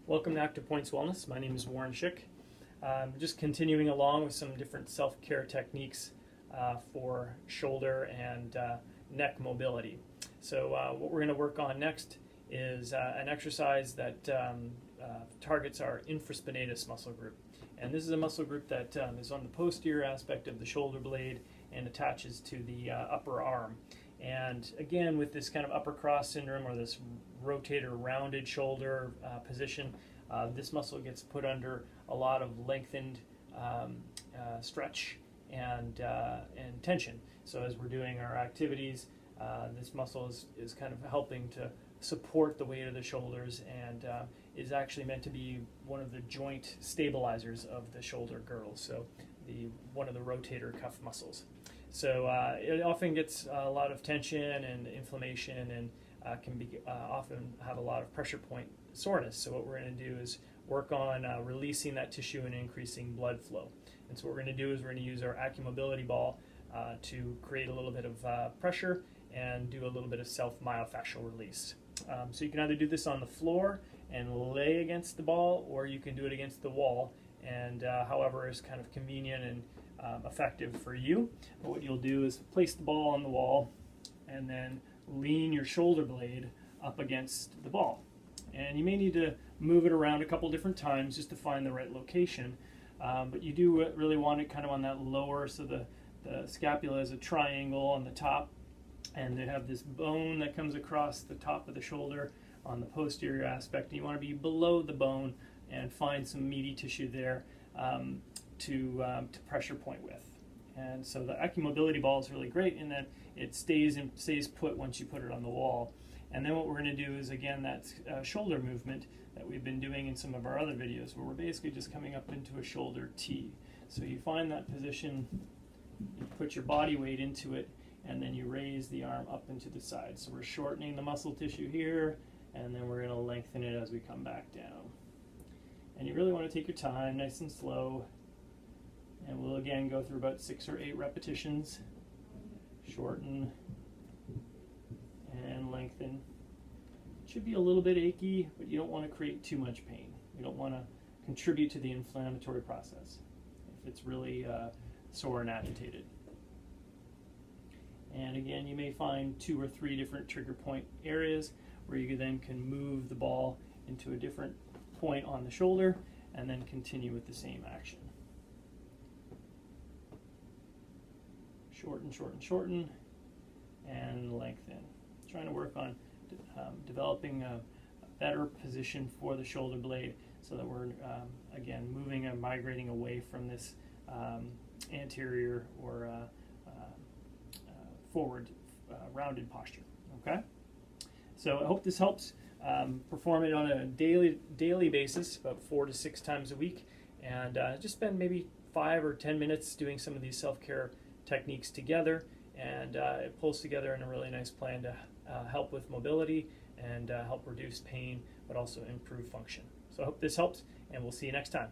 Welcome to Active Points Wellness. My name is Warren Schick. Just continuing along with some different self-care techniques for shoulder and neck mobility. So what we're going to work on next is an exercise that targets our infraspinatus muscle group. And this is a muscle group that is on the posterior aspect of the shoulder blade and attaches to the upper arm. And again, with this kind of upper cross syndrome or this rotator rounded shoulder position, this muscle gets put under a lot of lengthened stretch and tension. So as we're doing our activities, this muscle is kind of helping to support the weight of the shoulders and is actually meant to be one of the joint stabilizers of the shoulder girdle, so one of the rotator cuff muscles. So it often gets a lot of tension and inflammation and can often have a lot of pressure point soreness. So what we're going to do is work on releasing that tissue and increasing blood flow. And so what we're going to do is we're going to use our Acumobility ball to create a little bit of pressure and do a little bit of self-myofascial release. So you can either do this on the floor and lay against the ball, or you can do it against the wall, and however is kind of convenient and effective for you. But what you'll do is place the ball on the wall and then lean your shoulder blade up against the ball. And you may need to move it around a couple different times just to find the right location. But you do really want it kind of on that lower, so the scapula is a triangle on the top, and they have this bone that comes across the top of the shoulder on the posterior aspect. And you want to be below the bone and find some meaty tissue there to pressure point with. And so the Acumobility ball is really great in that it stays put once you put it on the wall. And then what we're going to do is, again, that shoulder movement that we've been doing in some of our other videos, where we're basically just coming up into a shoulder T. So you find that position, you put your body weight into it, and then you raise the arm up into the side. So we're shortening the muscle tissue here, and then we're going to lengthen it as we come back down. And you really want to take your time, nice and slow. And we'll again go through about 6 or 8 repetitions. Shorten and lengthen. It should be a little bit achy, but you don't want to create too much pain. You don't want to contribute to the inflammatory process if it's really sore and agitated. And again, you may find 2 or 3 different trigger point areas where you then can move the ball into a different point on the shoulder and then continue with the same action. Shorten, shorten, shorten, and lengthen. Trying to work on developing a better position for the shoulder blade so that we're, again, moving and migrating away from this anterior or forward rounded posture. Okay? So I hope this helps. Perform it on a daily basis, about 4 to 6 times a week, and just spend maybe 5 or 10 minutes doing some of these self-care techniques together, and it pulls together in a really nice plan to help with mobility and help reduce pain, but also improve function. So I hope this helps, and we'll see you next time.